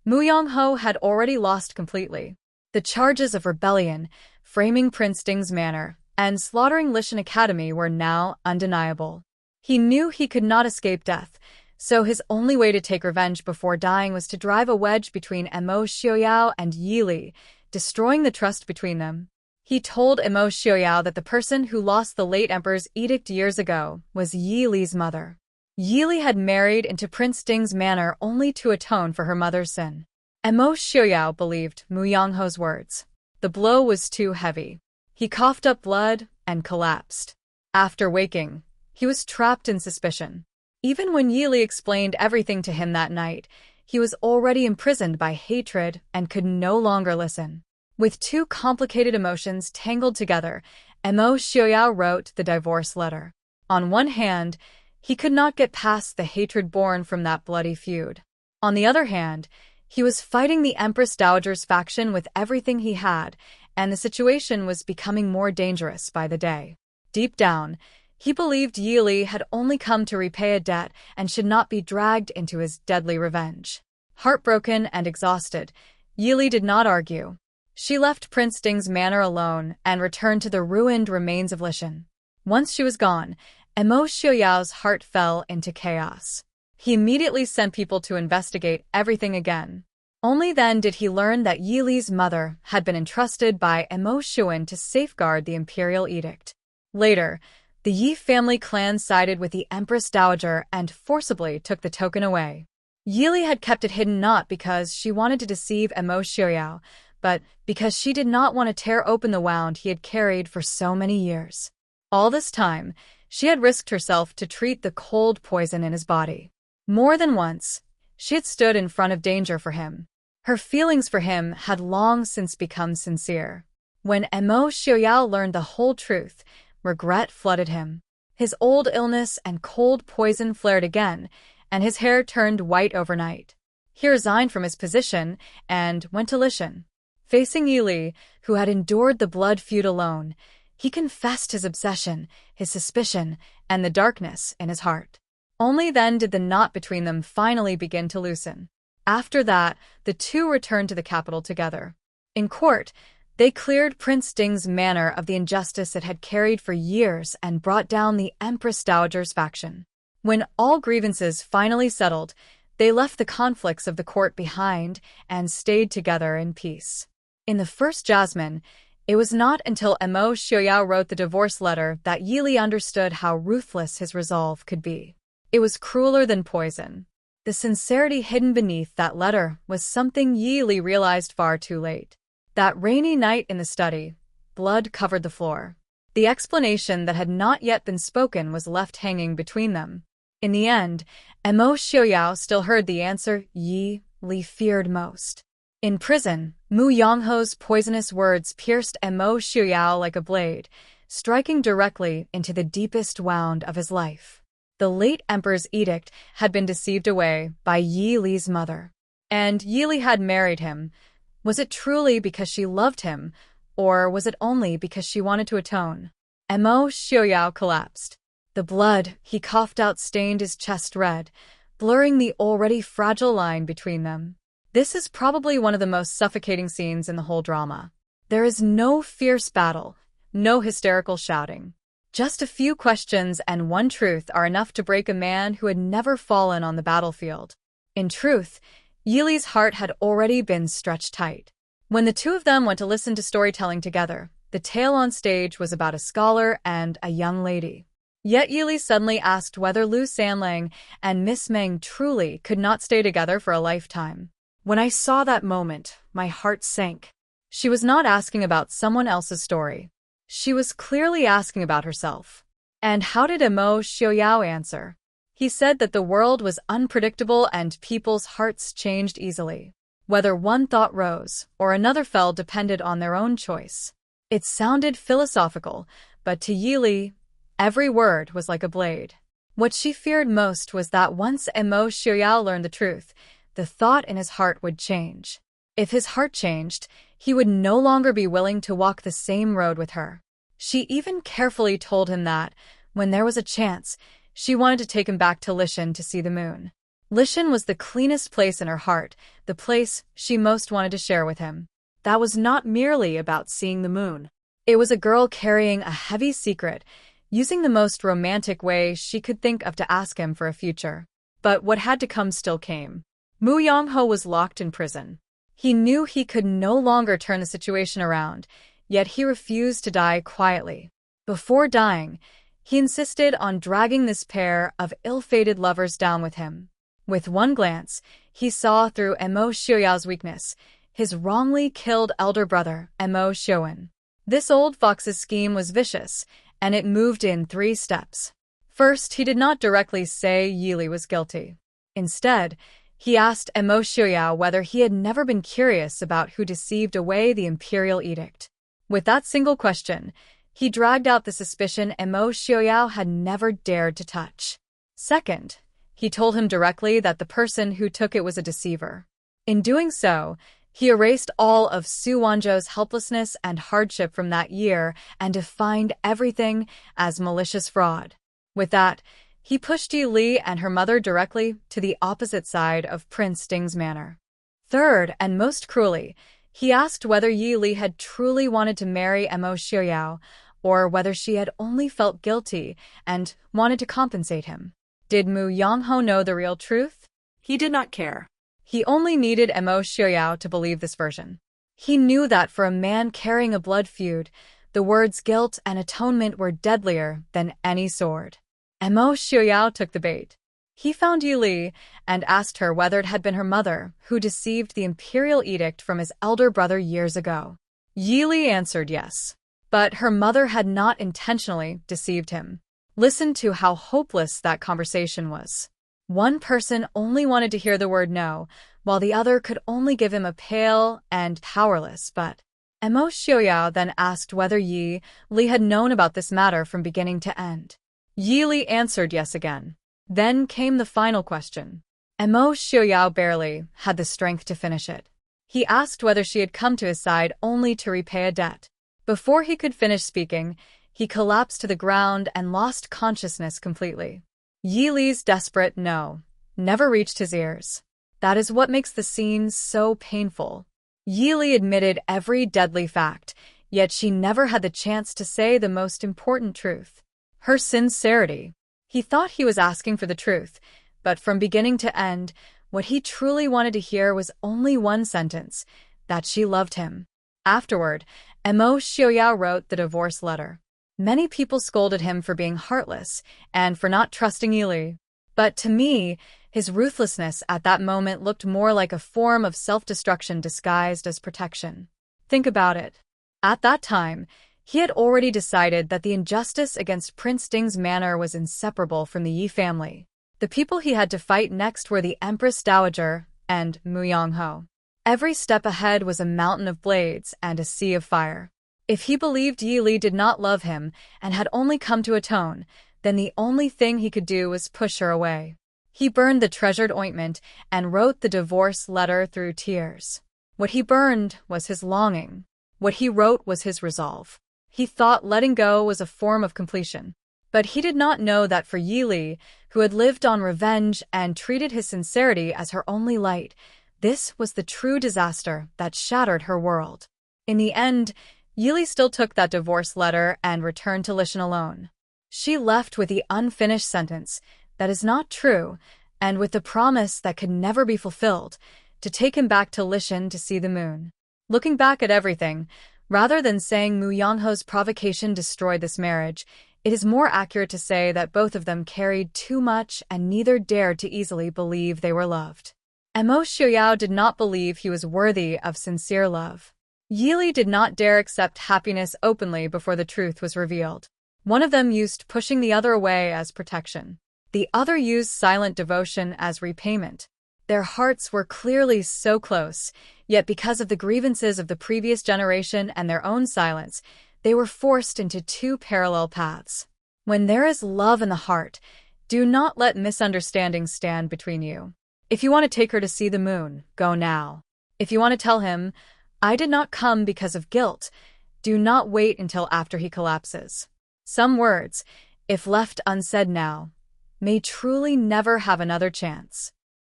Yangho had already lost completely. The charges of rebellion, framing Prince Ding's manor, and slaughtering Lishan Academy were now undeniable. He knew he could not escape death, so his only way to take revenge before dying was to drive a wedge between Mo Xiu Yao and Ye Li, destroying the trust between them. He told Mo Xiu Yao that the person who lost the late emperor's edict years ago was Ye Li's mother. Ye Li had married into Prince Ding's manor only to atone for her mother's sin. Mo Xiu Yao believed Mu Yangho's words. The blow was too heavy. He coughed up blood and collapsed. After waking, he was trapped in suspicion. Even when Ye Li explained everything to him that night, he was already imprisoned by hatred and could no longer listen. With two complicated emotions tangled together, Mo Xiu Yao wrote the divorce letter. On one hand, he could not get past the hatred born from that bloody feud. On the other hand, he was fighting the Empress Dowager's faction with everything he had, and the situation was becoming more dangerous by the day. Deep down, he believed Ye Li had only come to repay a debt and should not be dragged into his deadly revenge. Heartbroken and exhausted, Ye Li did not argue. She left Prince Ding's manor alone and returned to the ruined remains of Lishan. Once she was gone, Mo Xiu Yao's heart fell into chaos. He immediately sent people to investigate everything again. Only then did he learn that Ye Li's mother had been entrusted by Mo Xiuan to safeguard the imperial edict. Later, the Yi family clan sided with the Empress Dowager and forcibly took the token away. Ye Li had kept it hidden not because she wanted to deceive Mo Xiu Yao, but because she did not want to tear open the wound he had carried for so many years. All this time, she had risked herself to treat the cold poison in his body. More than once, she had stood in front of danger for him. Her feelings for him had long since become sincere. When Mo Xiu Yao learned the whole truth, regret flooded him. His old illness and cold poison flared again, and his hair turned white overnight. He resigned from his position and went to Lishan. Facing Ye Li, who had endured the blood feud alone, he confessed his obsession, his suspicion, and the darkness in his heart. Only then did the knot between them finally begin to loosen. After that, the two returned to the capital together. In court, they cleared Prince Ding's manor of the injustice it had carried for years and brought down the Empress Dowager's faction. When all grievances finally settled, they left the conflicts of the court behind and stayed together in peace. In the First Jasmine, it was not until Mo Xiu Yao wrote the divorce letter that Ye Li understood how ruthless his resolve could be. It was crueler than poison. The sincerity hidden beneath that letter was something Ye Li realized far too late. That rainy night in the study, blood covered the floor. The explanation that had not yet been spoken was left hanging between them. In the end, Mo Xiu Yao still heard the answer Ye Li feared most. In prison, Mu Yangho's poisonous words pierced Mo Xiu Yao like a blade, striking directly into the deepest wound of his life. The late emperor's edict had been deceived away by Ye Li's mother. And Ye Li had married him. Was it truly because she loved him, or was it only because she wanted to atone? Mo Xiu Yao collapsed. The blood he coughed out stained his chest red, blurring the already fragile line between them. This is probably one of the most suffocating scenes in the whole drama. There is no fierce battle, no hysterical shouting. Just a few questions and one truth are enough to break a man who had never fallen on the battlefield. In truth, Ye Li's heart had already been stretched tight. When the two of them went to listen to storytelling together, the tale on stage was about a scholar and a young lady. Yet Ye Li suddenly asked whether Lu Sanlang and Miss Meng truly could not stay together for a lifetime. When I saw that moment, my heart sank. She was not asking about someone else's story. She was clearly asking about herself. And how did Mo Xiu Yao answer? He said that the world was unpredictable and people's hearts changed easily. Whether one thought rose or another fell depended on their own choice. It sounded philosophical, but to Ye Li, every word was like a blade. What she feared most was that once Mo Xiu Yao learned the truth, the thought in his heart would change. If his heart changed, he would no longer be willing to walk the same road with her. She even carefully told him that, when there was a chance, she wanted to take him back to Lishan to see the moon. Lishan was the cleanest place in her heart, the place she most wanted to share with him. That was not merely about seeing the moon. It was a girl carrying a heavy secret, using the most romantic way she could think of to ask him for a future. But what had to come still came. Yangho was locked in prison. He knew he could no longer turn the situation around, yet he refused to die quietly. Before dying, he insisted on dragging this pair of ill-fated lovers down with him. With one glance, he saw through Mo Xiu Yao's weakness, his wrongly killed elder brother, Mo Xiu. This old fox's scheme was vicious, and it moved in 3 steps. First, he did not directly say Ye Li was guilty. Instead, he asked Mo Xiu Yao whether he had never been curious about who deceived away the imperial edict. With that single question, he dragged out the suspicion Mo Xiu Yao had never dared to touch. Second, he told him directly that the person who took it was a deceiver. In doing so, he erased all of Su Wanzhou's helplessness and hardship from that year and defined everything as malicious fraud. With that, he pushed Ye Li and her mother directly to the opposite side of Prince Ding's manor. Third, and most cruelly, he asked whether Ye Li had truly wanted to marry Mo Xiu Yao, or whether she had only felt guilty and wanted to compensate him. Did Yangho know the real truth? He did not care. He only needed Mo Xiu Yao to believe this version. He knew that for a man carrying a blood feud, the words guilt and atonement were deadlier than any sword. Mo Xiu Yao took the bait. He found Ye Li and asked her whether it had been her mother who deceived the imperial edict from his elder brother years ago. Ye Li answered yes. But her mother had not intentionally deceived him. Listen to how hopeless that conversation was. One person only wanted to hear the word no, while the other could only give him a pale and powerless but. Mo Xiu Yao then asked whether Ye Li had known about this matter from beginning to end. Ye Li answered yes again. Then came the final question. Mo Xiu Yao barely had the strength to finish it. He asked whether she had come to his side only to repay a debt. Before he could finish speaking, he collapsed to the ground and lost consciousness completely. Ye Li's desperate no never reached his ears. That is what makes the scene so painful. Ye Li admitted every deadly fact, yet she never had the chance to say the most important truth. Her sincerity. He thought he was asking for the truth, but from beginning to end, what he truly wanted to hear was only one sentence, that she loved him. Afterward, Mo Xiu Yao wrote the divorce letter. Many people scolded him for being heartless and for not trusting Ye Li. But to me, his ruthlessness at that moment looked more like a form of self-destruction disguised as protection. Think about it. At that time, he had already decided that the injustice against Prince Ding's manor was inseparable from the Yi family. The people he had to fight next were the Empress Dowager and Yangho. Every step ahead was a mountain of blades and a sea of fire. If he believed Ye Li did not love him and had only come to atone, then the only thing he could do was push her away. He burned the treasured ointment and wrote the divorce letter through tears. What he burned was his longing. What he wrote was his resolve. He thought letting go was a form of completion. But he did not know that for Ye Li, who had lived on revenge and treated his sincerity as her only light, this was the true disaster that shattered her world. In the end, Ye Li still took that divorce letter and returned to Lishan alone. She left with the unfinished sentence, that is not true, and with the promise that could never be fulfilled, to take him back to Lishan to see the moon. Looking back at everything, rather than saying Yangho's provocation destroyed this marriage, it is more accurate to say that both of them carried too much and neither dared to easily believe they were loved. Mo Xiu Yao did not believe he was worthy of sincere love. Ye Li did not dare accept happiness openly before the truth was revealed. One of them used pushing the other away as protection. The other used silent devotion as repayment. Their hearts were clearly so close, yet because of the grievances of the previous generation and their own silence, they were forced into 2 parallel paths. When there is love in the heart, do not let misunderstandings stand between you. If you want to take her to see the moon, go now. If you want to tell him, I did not come because of guilt, do not wait until after he collapses. Some words, if left unsaid now, may truly never have another chance.